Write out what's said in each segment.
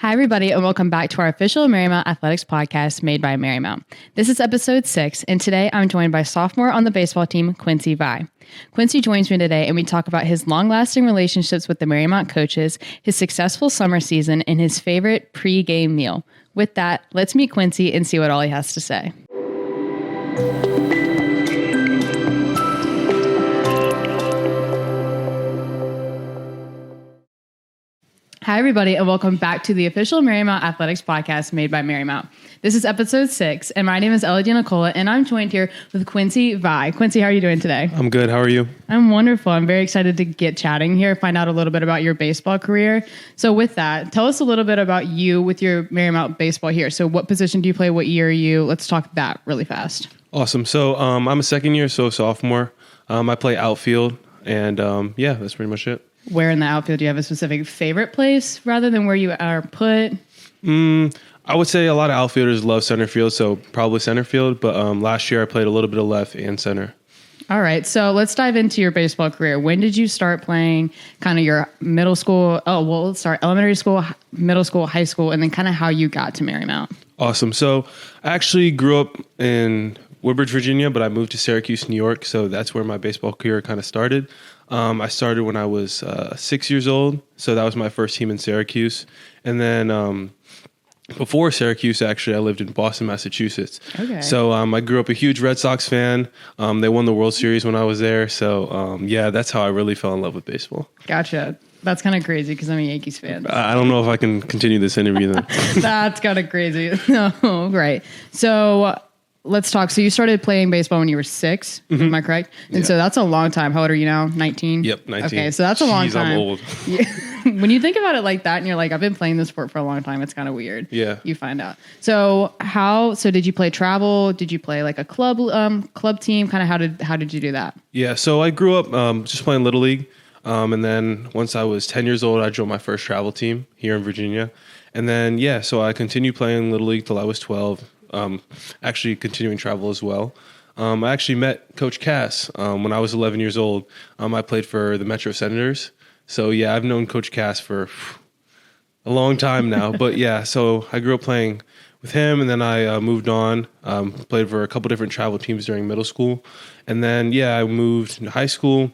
Hi, everybody, and welcome back to our official Marymount Athletics podcast made by Marymount. This is episode 6, and today I'm joined by sophomore on the baseball team, Quincy Via. Quincy joins me today, and we talk about his long-lasting relationships with the Marymount coaches, his successful summer season, and his favorite pre-game meal. With that, let's meet Quincy and see what all he has to say. Hi, everybody, and welcome back to the official Marymount Athletics podcast made by Marymount. This is episode 6, and my name is Ella DeNicola, and I'm joined here with Quincy Via. Quincy, how are you doing today? I'm good. How are you? I'm wonderful. I'm very excited to get chatting here, find out a little bit about your baseball career. So with that, tell us a little bit about you with your Marymount baseball here. So what position do you play? What year are you? Let's talk that really fast. Awesome. So I'm a second year, so sophomore. I play outfield, and that's pretty much it. Where in the outfield do you have a specific favorite place rather than where you are put? I would say a lot of outfielders love center field, so probably center field. But last year I played a little bit of left and center. All right, so let's dive into your baseball career. When did you start playing kind of your middle school? Let's start elementary school, middle school, high school, and then kind of how you got to Marymount. Awesome. So I actually grew up in Woodbridge, Virginia, but I moved to Syracuse, New York. So that's where my baseball career kind of started. I started when I was 6 years old. So that was my first team in Syracuse. And then before Syracuse, actually, I lived in Boston, Massachusetts. Okay. So I grew up a huge Red Sox fan. They won the World Series when I was there. So, that's how I really fell in love with baseball. Gotcha. That's kind of crazy because I'm a Yankees fan. I don't know if I can continue this interview then. That's kind of crazy. No, right. So let's talk. So you started playing baseball when you were 6, am I correct? And so that's a long time. How old are you now? 19? Yep, 19. Okay, so that's a long time. I'm old. Yeah. When you think about it like that and you're like, I've been playing this sport for a long time, it's kind of weird. Yeah. You find out. So did you play travel? Did you play like a club team? Kind of how did you do that? Yeah, so I grew up just playing Little League. And then once I was 10 years old, I joined my first travel team here in Virginia. And then, so I continued playing Little League till I was 12. Actually continuing travel as well. I actually met Coach Cass when I was 11 years old. I played for the Metro Senators. So, I've known Coach Cass for a long time now. But, so I grew up playing with him, and then I moved on, played for a couple different travel teams during middle school. And then, I moved into high school,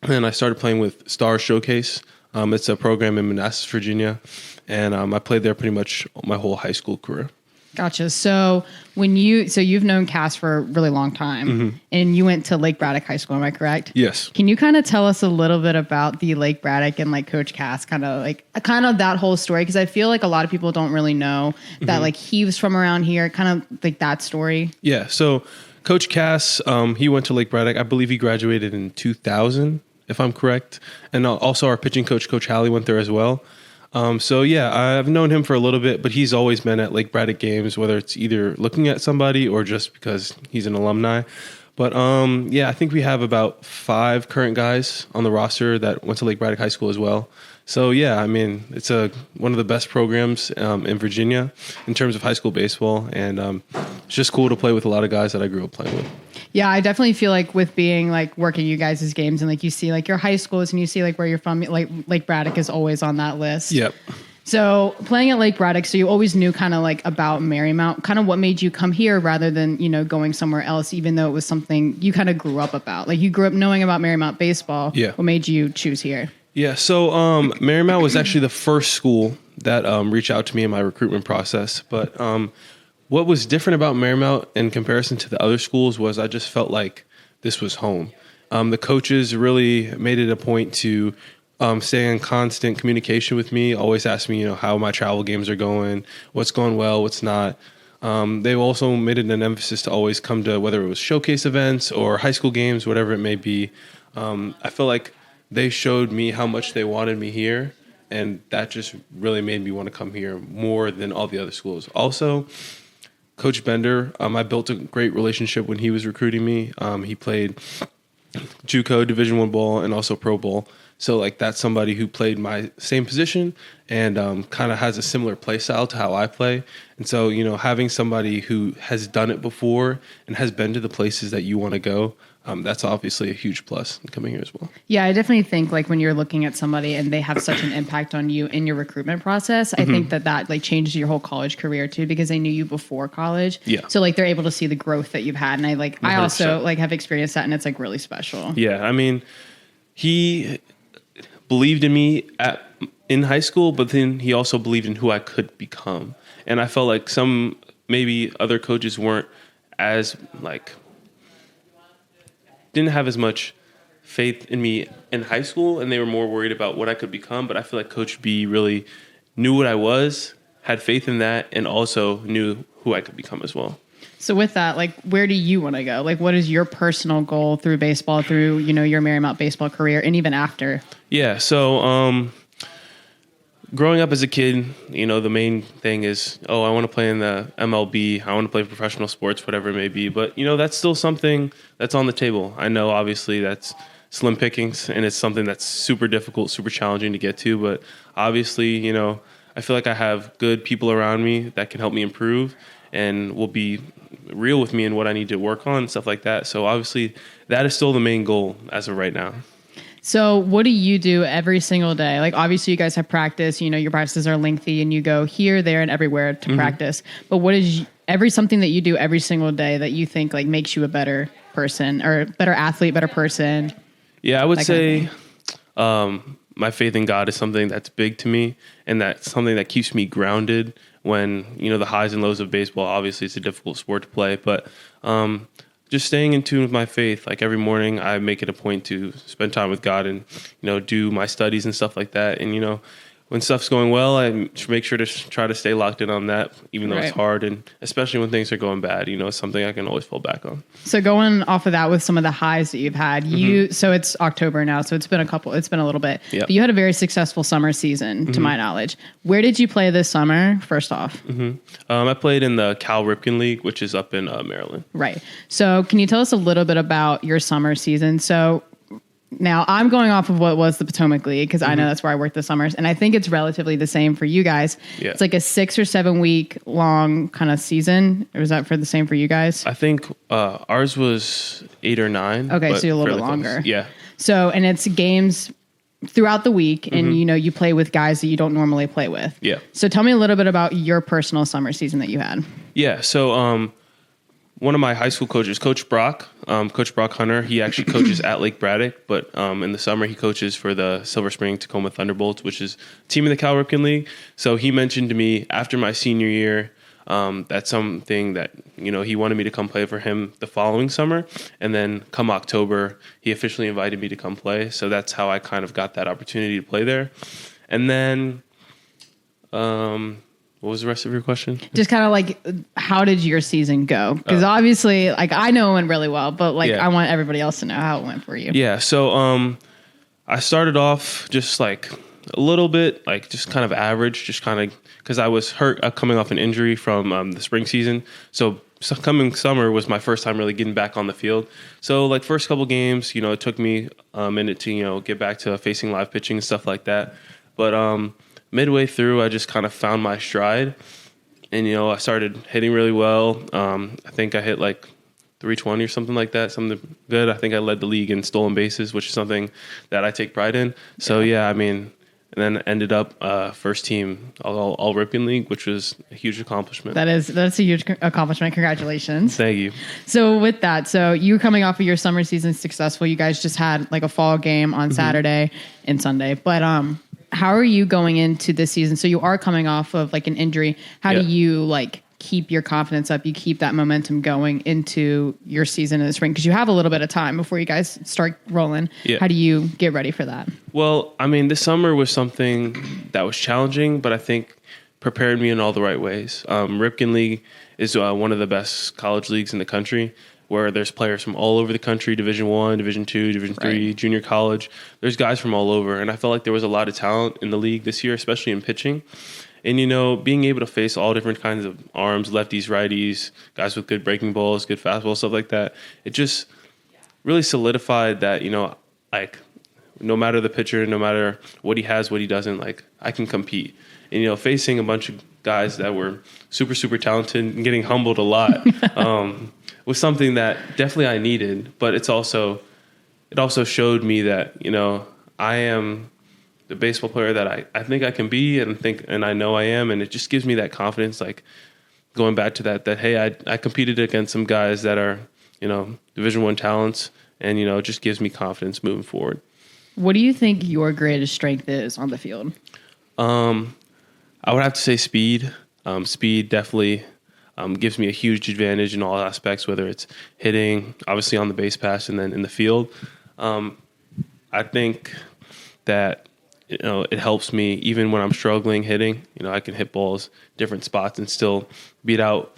and I started playing with Star Showcase. It's a program in Manassas, Virginia, and I played there pretty much my whole high school career. Gotcha. So you've known Cass for a really long time, and you went to Lake Braddock High School, am I correct? Yes. Can you kind of tell us a little bit about the Lake Braddock and like Coach Cass, kind of that whole story? Because I feel like a lot of people don't really know that like he was from around here, kind of like that story. Yeah. So Coach Cass, he went to Lake Braddock. I believe he graduated in 2000, if I'm correct, and also our pitching coach, Coach Halley, went there as well. I've known him for a little bit, but he's always been at Lake Braddock games, whether it's either looking at somebody or just because he's an alumni. But I think we have about 5 current guys on the roster that went to Lake Braddock High School as well. So it's one of the best programs in Virginia in terms of high school baseball, and it's just cool to play with a lot of guys that I grew up playing with. Yeah, I definitely feel like with being like working you guys' games and like you see like your high schools and you see like where you're from, like Lake Braddock is always on that list. Yep. So playing at Lake Braddock, so you always knew kind of like about Marymount, kind of what made you come here rather than, going somewhere else, even though it was something you kind of grew up about. Like you grew up knowing about Marymount baseball. Yeah. What made you choose here? Yeah, so Marymount was actually the first school that reached out to me in my recruitment process. But what was different about Marymount in comparison to the other schools was I just felt like this was home. The coaches really made it a point to stay in constant communication with me, always ask me, how my travel games are going, what's going well, what's not. They also made it an emphasis to always come to whether it was showcase events or high school games, whatever it may be. I feel like they showed me how much they wanted me here, and that just really made me want to come here more than all the other schools. Also, Coach Bender, I built a great relationship when he was recruiting me. He played JUCO, Division I ball, and also Pro Bowl. So that's somebody who played my same position and kind of has a similar play style to how I play. And so, having somebody who has done it before and has been to the places that you want to go, that's obviously a huge plus in coming here as well. Yeah, I definitely think like when you're looking at somebody and they have such an impact on you in your recruitment process, I think that like changes your whole college career too, because they knew you before college. Yeah. So like they're able to see the growth that you've had. And I 100%. also like have experienced that, and it's like really special. Yeah. I mean, he believed in me in high school, but then he also believed in who I could become. And I felt like maybe other coaches weren't as like, didn't have as much faith in me in high school, and they were more worried about what I could become. But I feel like Coach B really knew what I was, had faith in that, and also knew who I could become as well. So with that, like, where do you want to go? Like, what is your personal goal through baseball, through, your Marymount baseball career, and even after? Yeah. So, growing up as a kid, the main thing is, I want to play in the MLB. I want to play professional sports, whatever it may be. But, that's still something that's on the table. I know, obviously, that's slim pickings, and it's something that's super difficult, super challenging to get to. But obviously, I feel like I have good people around me that can help me improve and will be real with me and what I need to work on and stuff like that. So obviously, that is still the main goal as of right now. So what do you do every single day? Like, obviously you guys have practice, your practices are lengthy and you go here, there, and everywhere to practice. But what is something that you do every single day that you think like makes you a better person or better athlete, better person? Yeah, I would say my faith in God is something that's big to me, and that's something that keeps me grounded when, the highs and lows of baseball. Obviously it's a difficult sport to play, but just staying in tune with my faith. Like every morning I make it a point to spend time with God and, do my studies and stuff like that. And, when stuff's going well, I make sure to try to stay locked in on that, even though it's hard. And especially when things are going bad, it's something I can always fall back on. So going off of that with some of the highs that you've had, so it's October now, so it's been a little bit, but you had a very successful summer season to my knowledge. Where did you play this summer, first off? I played in the Cal Ripken League, which is up in Maryland. Right. So can you tell us a little bit about your summer season? So now I'm going off of what was the Potomac League because I know that's where I worked the summers, and I think it's relatively the same for you guys. Yeah. It's like a 6 or 7 week long kind of season. Or was that for the same for you guys? I think ours was 8 or 9. Okay, so you're a little bit longer. Close. Yeah. So, and it's games throughout the week, and you play with guys that you don't normally play with. Yeah. So tell me a little bit about your personal summer season that you had. Yeah. So one of my high school coaches, Coach Brock Hunter, he actually coaches at Lake Braddock, but in the summer he coaches for the Silver Spring Tacoma Thunderbolts, which is a team in the Cal Ripken League. So he mentioned to me after my senior year, that's something that, he wanted me to come play for him the following summer. And then come October, he officially invited me to come play. So that's how I kind of got that opportunity to play there. And then, what was the rest of your question? Just kind of like, how did your season go? Because obviously, like, I know it went really well, but like, I want everybody else to know how it went for you. Yeah. So, I started off just like a little bit, like just kind of average, just kind of because I was hurt coming off an injury from the spring season. So coming summer was my first time really getting back on the field. So like first couple games, it took me a minute to, get back to facing live pitching and stuff like that. But, midway through, I just kind of found my stride, and I started hitting really well. I think I hit like 320 or something like that, something good. I think I led the league in stolen bases, which is something that I take pride in. So and then ended up first team all Ripken League, which was a huge accomplishment. That's a huge accomplishment. Congratulations. Thank you. So with that, so you coming off of your summer season successful, you guys just had like a fall game on Saturday and Sunday, but how are you going into this season? So you are coming off of like an injury. How do you like keep your confidence up? You keep that momentum going into your season in the spring because you have a little bit of time before you guys start rolling. Yeah. How do you get ready for that? Well, I mean, this summer was something that was challenging, but I think prepared me in all the right ways. Ripken League is one of the best college leagues in the country, where there's players from all over the country, Division I, Division II, Division III, junior college. There's guys from all over. And I felt like there was a lot of talent in the league this year, especially in pitching. And, being able to face all different kinds of arms, lefties, righties, guys with good breaking balls, good fastballs, stuff like that, it just really solidified that, like, no matter the pitcher, no matter what he has, what he doesn't, like, I can compete. And, facing a bunch of guys that were super, super talented and getting humbled a lot was something that definitely I needed. But it also showed me that, I am the baseball player that I think I can be and I know I am. And it just gives me that confidence, like going back to that hey, I competed against some guys that are, Division I talents, and, it just gives me confidence moving forward. What do you think your greatest strength is on the field? I would have to say speed. Speed definitely gives me a huge advantage in all aspects, whether it's hitting, obviously on the base pass, and then in the field. I think that, it helps me even when I'm struggling hitting. I can hit balls different spots and still beat out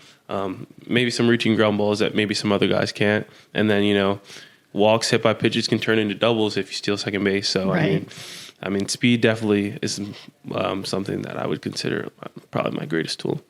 maybe some routine ground balls that maybe some other guys can't. And then, walks hit by pitches can turn into doubles if you steal second base. So, right. I mean, speed definitely is something that I would consider probably my greatest tool.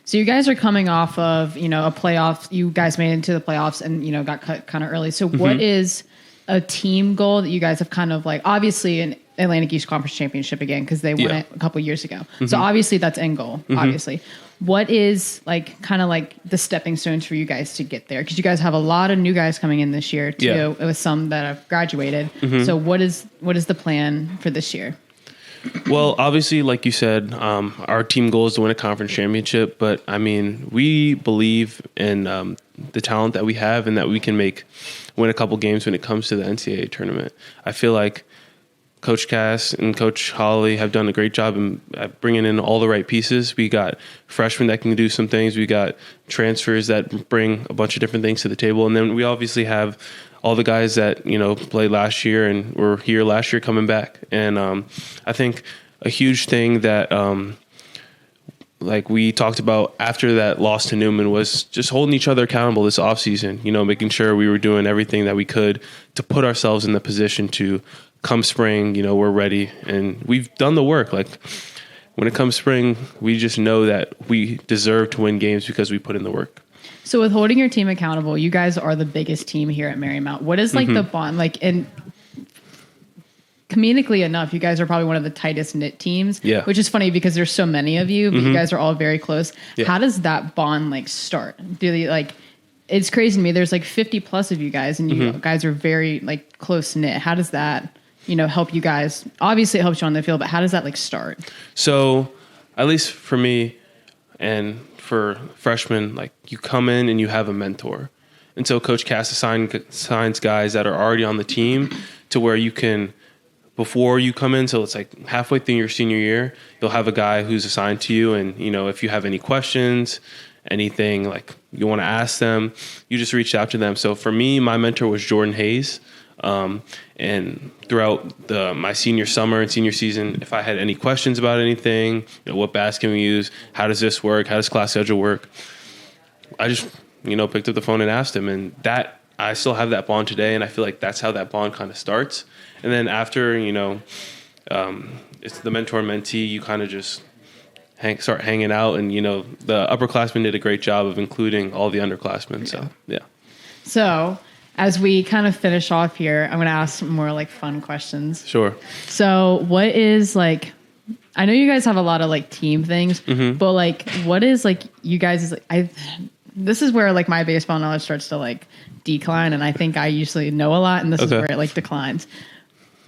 So you guys are coming off of, a playoff. You guys made it into the playoffs and, got cut kind of early. So what is a team goal that you guys have kind of like, obviously an Atlantic East Conference Championship again, because they won it a couple years ago. So obviously that's end goal, obviously. What is like kind of like the stepping stones for you guys to get there? Because you guys have a lot of new guys coming in this year too, with some that have graduated. So what is the plan for this year? Well, obviously, like you said, our team goal is to win a conference championship. But I mean, we believe in the talent that we have and that we can win a couple games when it comes to the NCAA tournament. I feel like Coach Cass and Coach Holly have done a great job in bringing in all the right pieces. We got freshmen that can do some things. We got transfers that bring a bunch of different things to the table. And then we obviously have all the guys that, played last year and were here last year coming back. And I think a huge thing that like we talked about after that loss to Newman was just holding each other accountable this offseason, making sure we were doing everything that we could to put ourselves in the position to come spring, we're ready and we've done the work. Like when it comes spring, we just know that we deserve to win games because we put in the work. So with holding your team accountable, you guys are the biggest team here at Marymount. What is like the bond? Like, and comedically enough, you guys are probably one of the tightest knit teams, which is funny because there's so many of you, but you guys are all very close. How does that bond like start? Do they like, it's crazy to me. There's like 50 plus of you guys and you guys are very like close knit. How does that, help you guys? Obviously it helps you on the field, but how does that like start? So at least for me and for freshmen, like you come in and you have a mentor. And so Coach Cass assigns guys that are already on the team to where you can, before you come in, so it's like halfway through your senior year, you'll have a guy who's assigned to you. And, if you have any questions, anything like you want to ask them, you just reach out to them. So for me, my mentor was Jordan Hayes. And throughout my senior summer and senior season, if I had any questions about anything, what bats can we use? How does this work? How does class schedule work? I just, picked up the phone and asked him, and that I still have that bond today. And I feel like that's how that bond kind of starts. And then after, it's the mentor mentee, you kind of just start hanging out. And, the upperclassmen did a great job of including all the underclassmen. So, yeah. So as we kind of finish off here, I'm going to ask some more like fun questions. Sure. So what is like, I know you guys have a lot of like team things, but like, what is like you guys, this is where like my baseball knowledge starts to like decline. And I think I usually know a lot and this is where it like declines.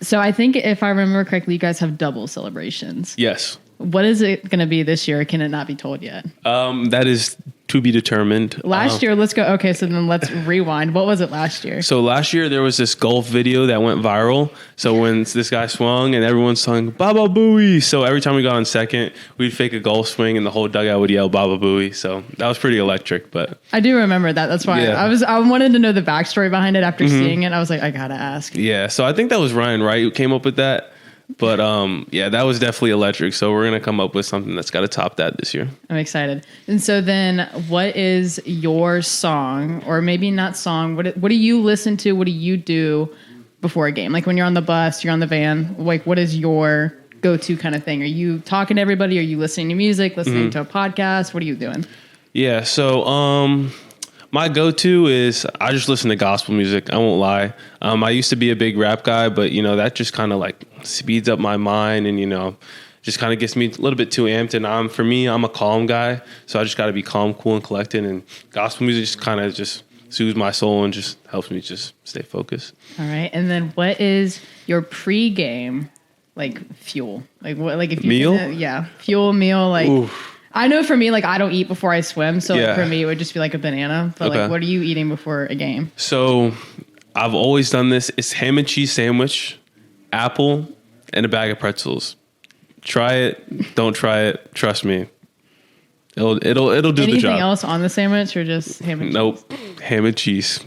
So I think if I remember correctly, you guys have double celebrations. Yes. What is it going to be this year? Can it not be told yet? That is to be determined. Last year, let's go. Okay, so then let's rewind. What was it last year? So last year there was this golf video that went viral. So when this guy swung and everyone sung Baba Booey. So every time we got on second, we'd fake a golf swing and the whole dugout would yell Baba Booey. So that was pretty electric. But I do remember that. That's why I wanted to know the backstory behind it after seeing it. I was like, I gotta ask. Yeah. So I think that was Ryan Wright who came up with that. But that was definitely electric. So we're going to come up with something that's got to top that this year. I'm excited. And so then what is your song, or maybe not song, what do you listen to? What do you do before a game? Like when you're on the bus, you're on the van, like what is your go-to kind of thing? Are you talking to everybody? Are you listening to music, listening to a podcast? What are you doing? Yeah. So my go-to is I just listen to gospel music. I won't lie. I used to be a big rap guy, but that just kind of like speeds up my mind and just kind of gets me a little bit too amped. And for me, I'm a calm guy, so I just got to be calm, cool, and collected. And gospel music just kind of just soothes my soul and just helps me just stay focused. All right. And then what is your pregame fuel? Like what? Like if you meal? Fuel meal. Like Oof. I know for me, like I don't eat before I swim, so Yeah. for me it would just be like a banana. But like, what are you eating before a game? So I've always done this. It's ham and cheese sandwich, apple, and a bag of pretzels. Try it. Don't try it. Trust me. It'll do the job. Anything else on the sandwich or just ham and cheese? Nope. Ham and cheese.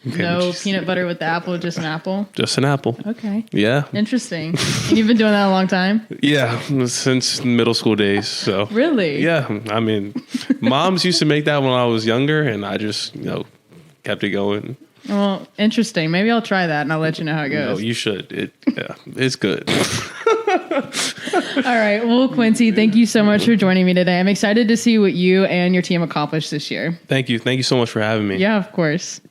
No peanut butter with the apple, just an apple? Just an apple. Okay. Yeah. Interesting. And you've been doing that a long time? Yeah, since middle school days. So Really? Yeah. I mean, moms used to make that when I was younger, and I just, kept it going. Well, interesting. Maybe I'll try that and I'll let you know how it goes. No, you should. It's good. All right. Well, Quincy, thank you so much for joining me today. I'm excited to see what you and your team accomplish this year. Thank you. Thank you so much for having me. Yeah, of course.